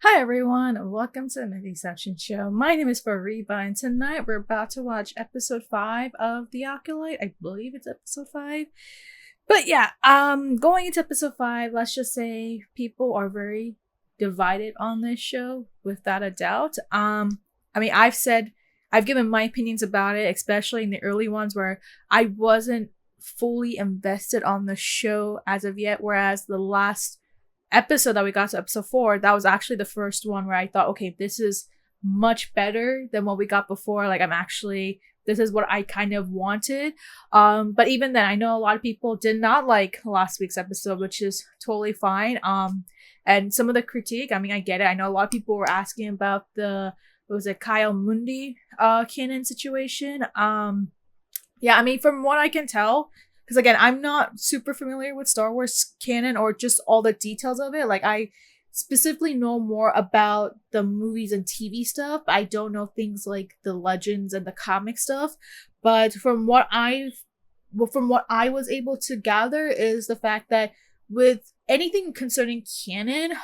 Hi everyone, and welcome to the Movie Section Show. My name is Fariba, and tonight we're about to watch episode 5 of the Acolye. I believe it's episode 5. But yeah, going into episode 5, let's just say people are very divided on this show, without a doubt. I've given my opinions about it, especially in the early ones where I wasn't fully invested on the show as of yet, whereas the last episode that we got to episode 4, that was actually the first one where I thought, okay, this is much better than what we got before. Like, this is what I kind of wanted. But even then, I know a lot of people did not like last week's episode, which is totally fine. And some of the critique, I get it. I know a lot of people were asking about the, Kyle Mundi canon situation. From what I can tell, because again, I'm not super familiar with Star Wars canon or just all the details of it. Like, I specifically know more about the movies and TV stuff. I don't know things like the legends and the comic stuff. But from what I was able to gather is the fact that with anything concerning canon,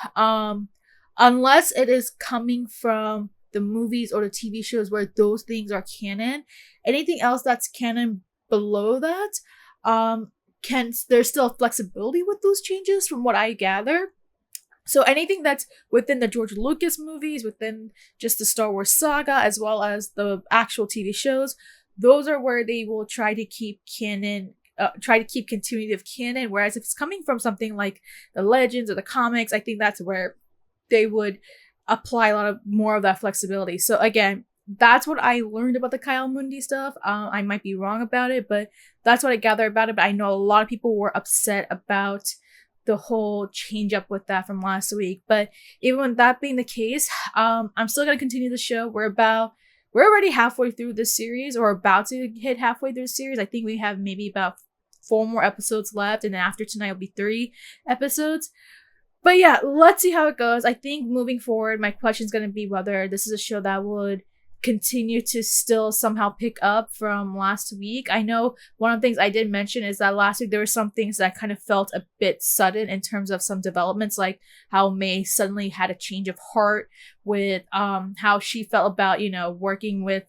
unless it is coming from the movies or the TV shows where those things are canon, anything else that's canon below that, there's still flexibility with those changes from what I gather. So anything that's within the George Lucas movies, within just the Star Wars saga, as well as the actual TV shows, those are where they will try to keep canon, try to keep continuity of canon. Whereas if it's coming from something like the legends or the comics, I think that's where they would apply a lot more of that flexibility. So again, that's what I learned about the Kyle Mundi stuff. I might be wrong about it, but that's what I gather about it. But I know a lot of people were upset about the whole change up with that from last week. But even with that being the case, I'm still gonna continue the show. We're already halfway through this series, or about to hit halfway through the series. I think we have maybe about 4 more episodes left, and then after tonight will be 3 episodes. But yeah, let's see how it goes. I think moving forward, my question is gonna be whether this is a show that would continue to still somehow pick up from last week. I know one of the things I did mention is that last week there were some things that kind of felt a bit sudden in terms of some developments, like how May suddenly had a change of heart with how she felt about, working with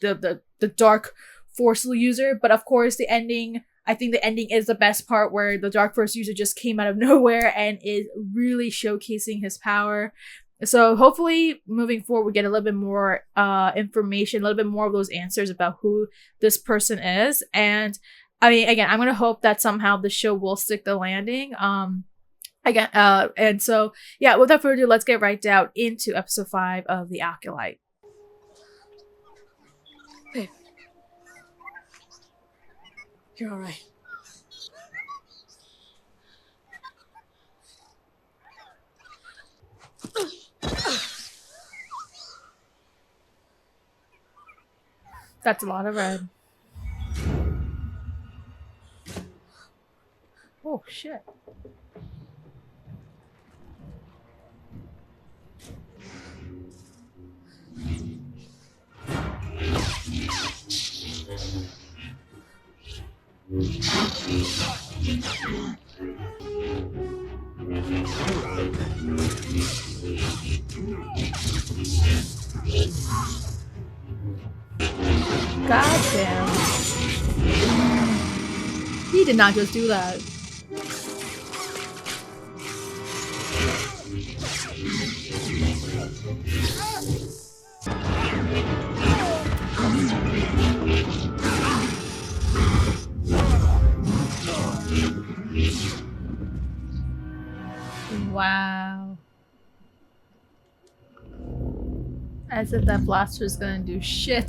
the dark force user. But of course I think the ending is the best part, where the dark force user just came out of nowhere and is really showcasing his power. So hopefully moving forward, we get a little bit more information, a little bit more of those answers about who this person is. And again, I'm going to hope that somehow the show will stick the landing. And so, yeah, without further ado, let's get right down into episode 5 of The Acolyte. Babe. You're all right. That's a lot of red. Oh, shit. God damn. He did not just do that. Wow. As if that blaster is gonna do shit.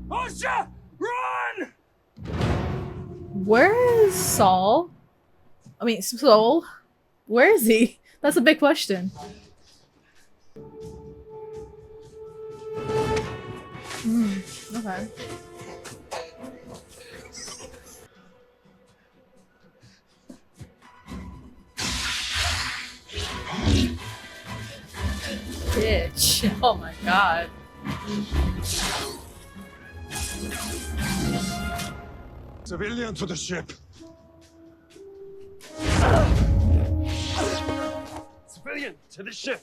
Osha! Run! Where is Saul? Soul? Where is he? That's a big question. Okay. Bitch. Oh my god. Civilian to the ship. Civilian to the ship.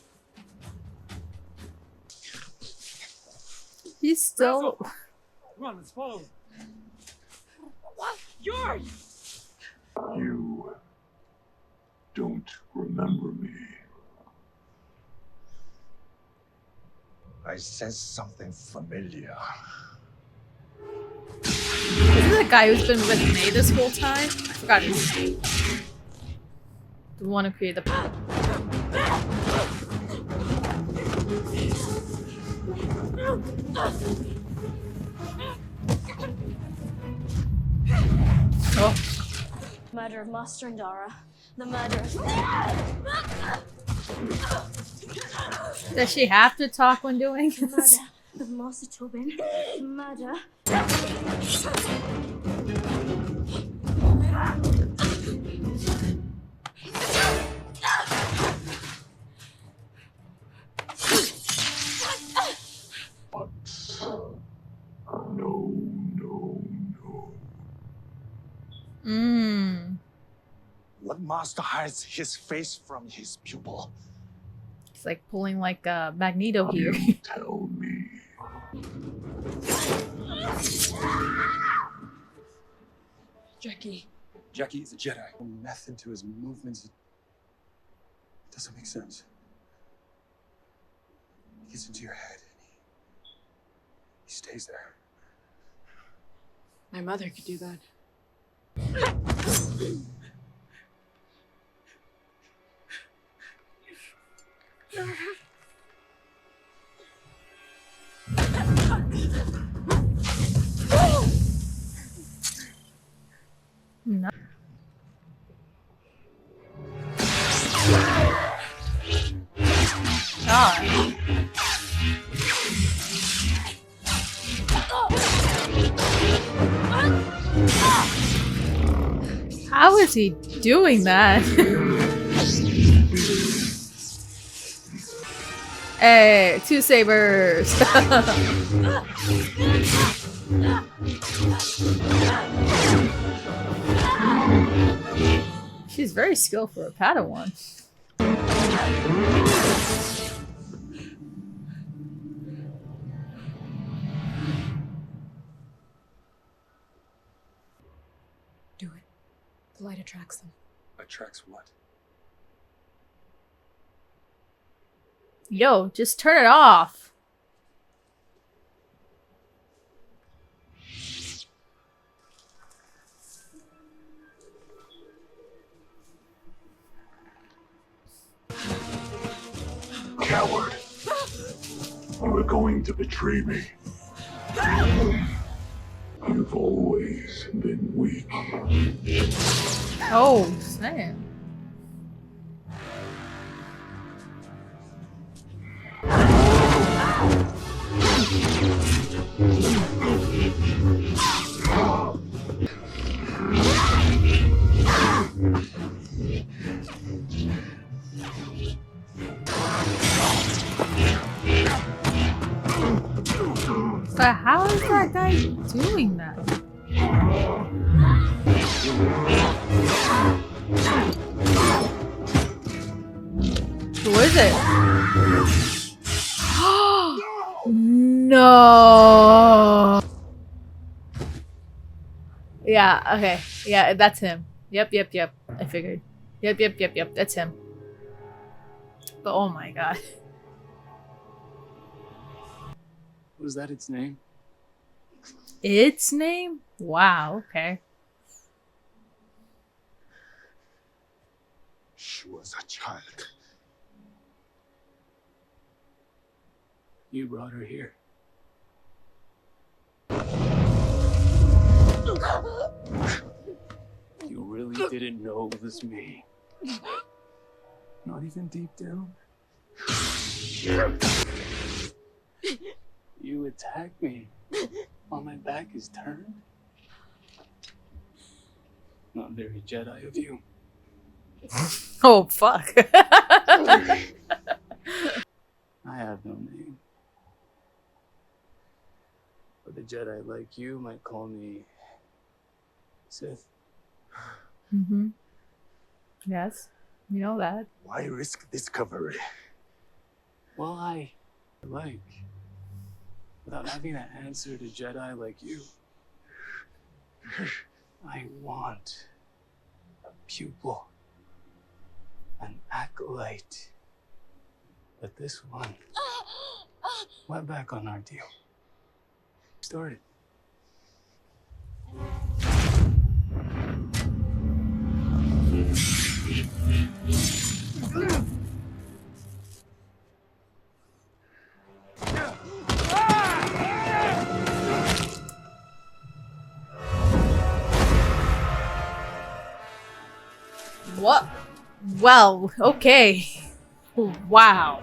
He's still. Come on, let's follow him. What? George! You don't remember me. I sense something familiar. Isn't the guy who's been with May this whole time? I forgot his name. The one who created the. Oh. Murder of Master and Dara. The murder of... Does she have to talk when doing The this? murder of Master Tobin. The murder... But no, no, no. What master hides his face from his pupil? It's like pulling like Magneto here. You tell me. Jackie is a Jedi. Method to his movements. It doesn't make sense. He gets into your head and he stays there. My mother could do that. No. God. How is he doing that? Hey, two sabers. She's very skilled for a Padawan. Do it. The light attracts them. Attracts what? Yo, just turn it off. Coward. You were going to betray me. You've always been weak. Oh, snap. But how is that guy doing that? Who is it? No. Yeah, okay. Yeah, that's him. Yep. I figured. Yep. That's him. But oh my god. Was that its name? Its name? Wow, okay. She was a child. You brought her here. You really didn't know it was me. Not even deep down. You attacked me while my back is turned. Not very Jedi of you. Oh, fuck. I have no name. But a Jedi like you might call me Sith. Mm-hmm. Yes, you know that. Why risk discovery? Well, I like the without having to answer to Jedi like you. I want a pupil, an acolyte. But this one went back on our deal. Started. What? Well, okay. Wow.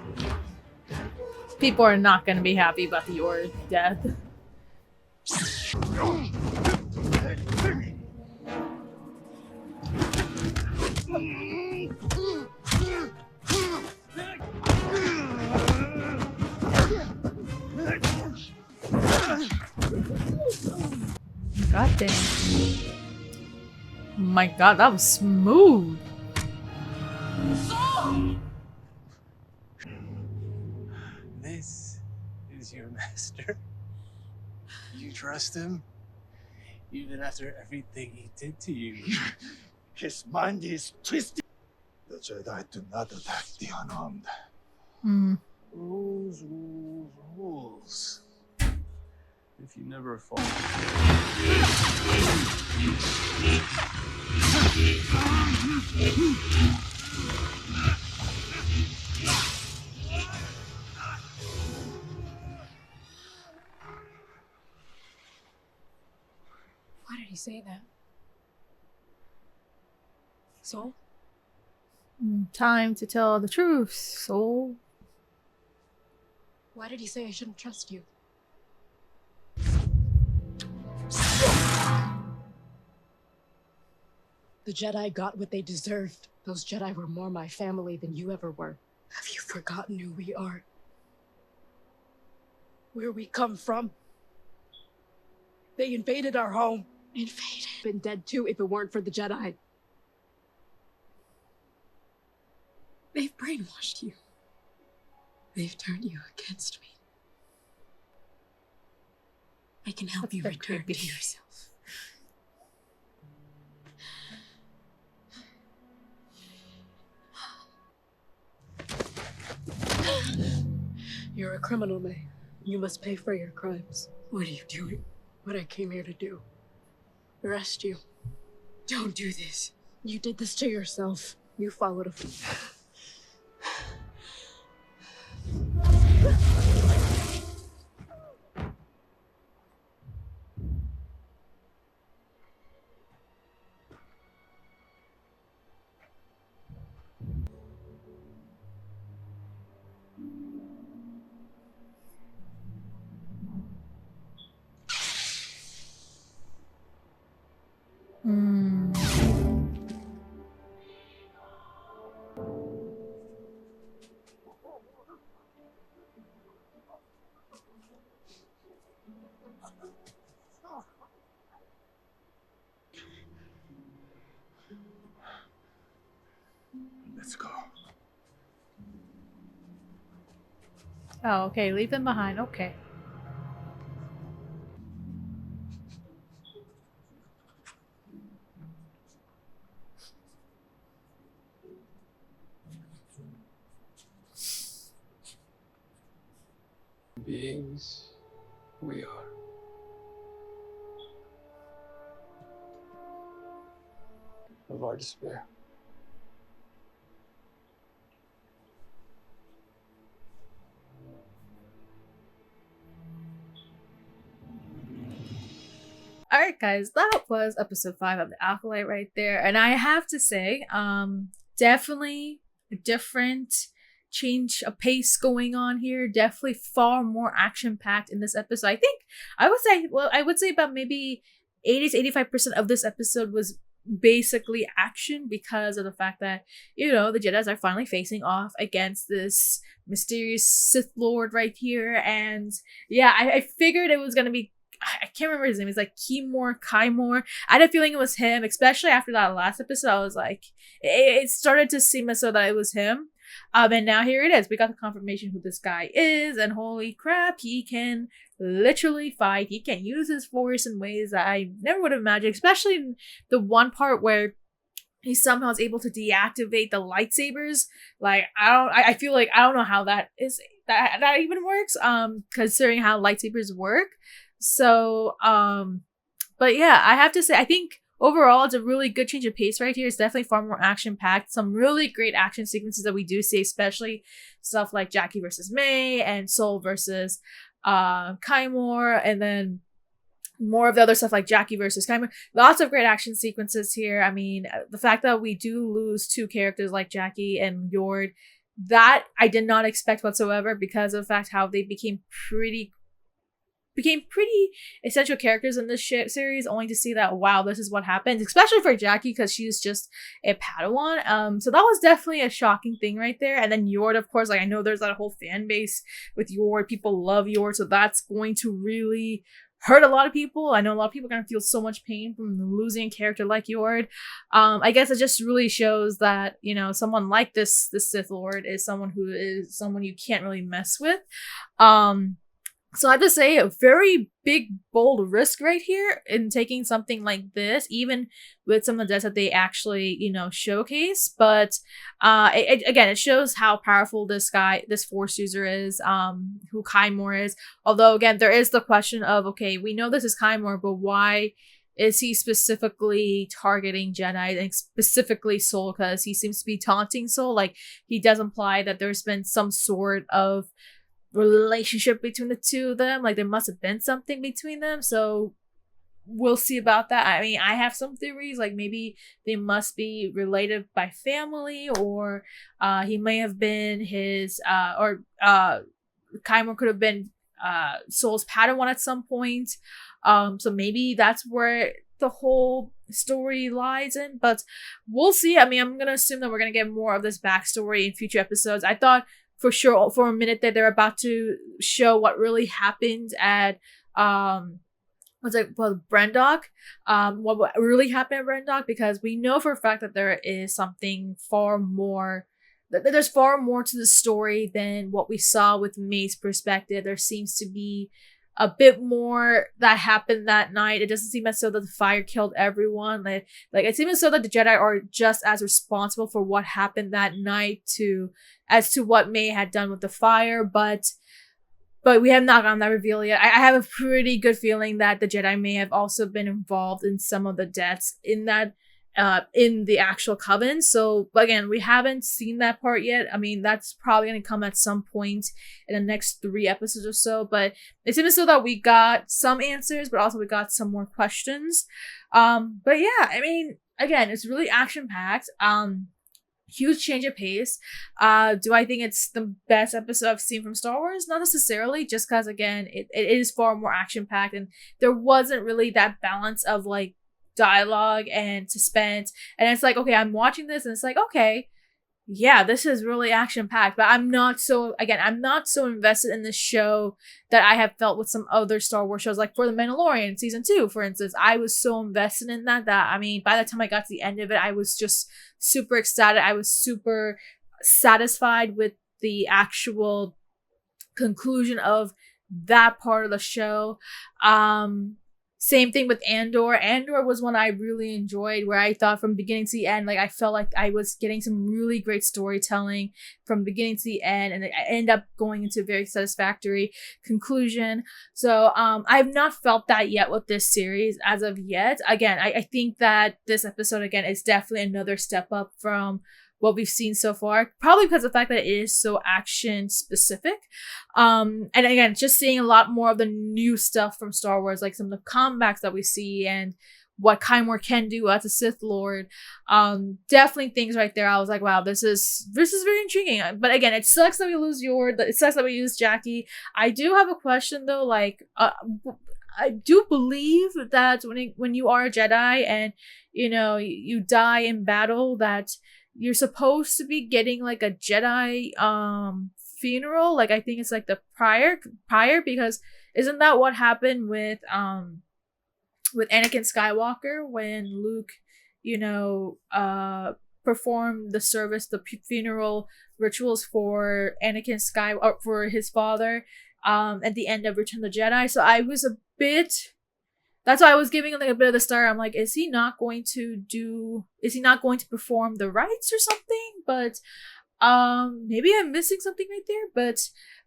People are not gonna be happy about your death. God damn. My god, that was smooth. This is your master. You trust him? Even after everything he did to you. His mind is twisted. The Jedi do not attack the unarmed. Rules, rules, rules. If you never fall. Why did he say that? Soul? Time to tell the truth, soul. Why did he say I shouldn't trust you? The Jedi got what they deserved. Those Jedi were more my family than you ever were. Have you forgotten who we are? Where we come from? They invaded our home. Invaded? Been dead too if it weren't for the Jedi. They've brainwashed you. They've turned you against me. I can help you return to yourself. You're a criminal, May. You must pay for your crimes. What are you doing? What I came here to do. Arrest you. Don't do this. You did this to yourself. You followed a... Let's go. Oh, okay. Leave them behind. Okay. Beings, we are. Of our despair. Alright guys, that was episode 5 of the Acolye right there. And I have to say, definitely a different change of pace going on here. Definitely far more action-packed in this episode. I would say about maybe 80 to 85% of this episode was basically action because of the fact that, you know, the Jedis are finally facing off against this mysterious Sith Lord right here. And yeah, I figured it was gonna be, I can't remember his name. It's like Kaimor. I had a feeling it was him, especially after that last episode. I was like, it started to seem as though that it was him. And now here it is. We got the confirmation who this guy is, and holy crap, he can literally fight. He can use his force in ways that I never would have imagined, especially in the one part where he somehow is able to deactivate the lightsabers. Like, I feel like I don't know how that even works, considering how lightsabers work. So, but yeah, I have to say, I think overall, it's a really good change of pace right here. It's definitely far more action-packed. Some really great action sequences that we do see, especially stuff like Jackie versus May and Soul versus Kaimor, and then more of the other stuff like Jackie versus Kaimor. Lots of great action sequences here. I mean, the fact that we do lose 2 characters like Jackie and Yord, that I did not expect whatsoever, because of the fact how they became pretty essential characters in this series, only to see that, wow, this is what happens, especially for Jackie, because she's just a Padawan. So that was definitely a shocking thing right there. And then Yord, of course, like, I know there's that whole fan base with Yord. People love Yord, so that's going to really hurt a lot of people. I know a lot of people are going to feel so much pain from losing a character like Yord. I guess it just really shows that, you know, someone like this Sith Lord is someone you can't really mess with. So I have to say, a very big, bold risk right here in taking something like this, even with some of the deaths that they actually, you know, showcase. But again, it shows how powerful this Force user is, who Kaimor is. Although, again, there is the question of, okay, we know this is Kaimor, but why is he specifically targeting Jedi, and specifically Soul? Because he seems to be taunting Soul. Like, he does imply that there's been some sort of relationship between the two of them. Like, there must have been something between them. So we'll see about that. I mean, I have some theories, like maybe they must be related by family, or he may have been his Kaimor could have been Soul's Padawan at some point. So maybe that's where the whole story lies in, but we'll see. I mean, I'm gonna assume that we're gonna get more of this backstory in future episodes. I thought for sure for a minute that they're about to show what really happened at Brendok, what really happened at Brendok, because we know for a fact that there is something far more, that there's far more to the story than what we saw with May's perspective. There seems to be a bit more that happened that night. It doesn't seem as though that the fire killed everyone. Like it seems as though that the Jedi are just as responsible for what happened that night as to what May had done with the fire, but we have not gotten that reveal yet. I have a pretty good feeling that the Jedi may have also been involved in some of the deaths in that in the actual coven. So again, we haven't seen that part yet. I mean, that's probably going to come at some point in the next 3 episodes or so, but it seems so that we got some answers, but also we got some more questions. But yeah, I mean, again, it's really action-packed. Huge change of pace. Do I think it's the best episode I've seen from Star Wars? Not necessarily, just because, again, it is far more action-packed, and there wasn't really that balance of, like, dialogue and suspense. And it's like, okay, I'm watching this, and it's like, okay, yeah, this is really action-packed, but I'm not so invested in this show that I have felt with some other Star Wars shows, like for The Mandalorian Season 2, for instance. I was so invested in that, I mean, by the time I got to the end of it, I was just super ecstatic. I was super satisfied with the actual conclusion of that part of the show. Same thing with Andor. Andor was one I really enjoyed, where I thought from beginning to the end, like, I felt like I was getting some really great storytelling from beginning to the end, and I ended up going into a very satisfactory conclusion. So I've not felt that yet with this series as of yet. Again, I think that this episode, again, is definitely another step up from what we've seen so far, probably because of the fact that it is so action specific. And again, just seeing a lot more of the new stuff from Star Wars, like some of the comebacks that we see and what Kaimor can do as a Sith Lord. Definitely things right there. I was like, wow, this is very intriguing. But again, it sucks that we lose Yord. It sucks that we lose Jackie. I do have a question though, like, I do believe that when you are a Jedi and, you know, you die in battle, that you're supposed to be getting like a Jedi funeral. Like, I think it's like the prior, because isn't that what happened with Anakin Skywalker when Luke, you know, perform the service, the funeral rituals for Anakin Sky, or for his father, at the end of Return of the Jedi. So I was a bit. That's why I was giving like a bit of the star. I'm like, is he not going to perform the rites or something? But maybe I'm missing something right there.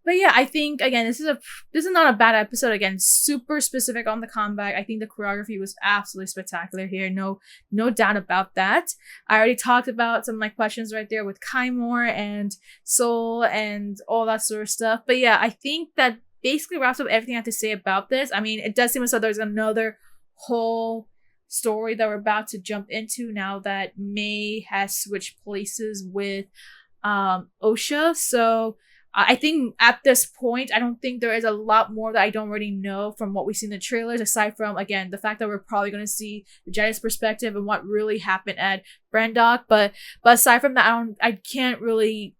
But yeah, I think again this is not a bad episode. Again, super specific on the combat. I think the choreography was absolutely spectacular here. No doubt about that. I already talked about some of my questions right there with Kaimor and Soul and all that sort of stuff. But yeah, I think that basically wraps up everything I have to say about this. I mean, it does seem as though there's another whole story that we're about to jump into now that May has switched places with Osha. So I think at this point, I don't think there is a lot more that I don't already know from what we see in the trailers, aside from, again, the fact that we're probably going to see the Jedi's perspective and what really happened at Brandok. But aside from that, I can't really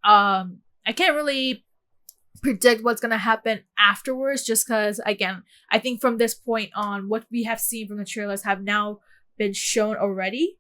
predict what's going to happen afterwards, just because, again, I think from this point on, what we have seen from the trailers have now been shown already.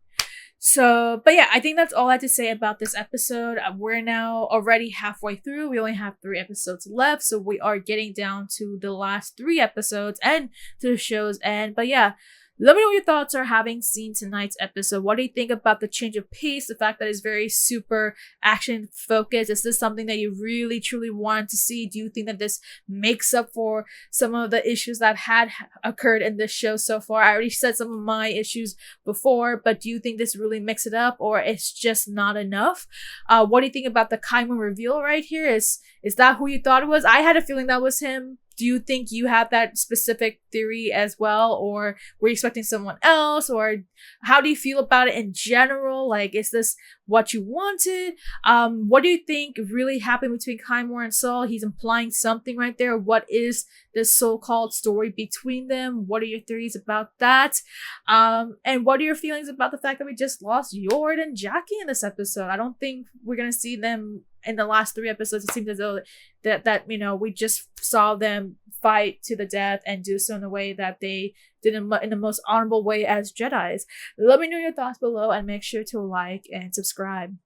So, but yeah, I think that's all I have to say about this episode. We're now already halfway through. We only have 3 episodes left, so we are getting down to the last 3 episodes and to the show's end. But yeah, let me know what your thoughts are having seen tonight's episode. What do you think about the change of pace? The fact that it's very super action focused. Is this something that you really truly wanted to see? Do you think that this makes up for some of the issues that had occurred in this show so far? I already said some of my issues before, but do you think this really mixes it up, or it's just not enough? What do you think about the Kaimon reveal right here? Is that who you thought it was? I had a feeling that was him. Do you think you have that specific theory as well, or were you expecting someone else, or how do you feel about it in general? Like, is this what you wanted? What do you think really happened between Kaimor and Saul? He's implying something right there. What is this so-called story between them? What are your theories about that? And what are your feelings about the fact that we just lost Yord and Jackie in this episode? I don't think we're gonna see them in the last 3 episodes. It seems as though that we just saw them fight to the death and do so in a way that they did in the most honorable way as Jedis. Let me know your thoughts below and make sure to like and subscribe.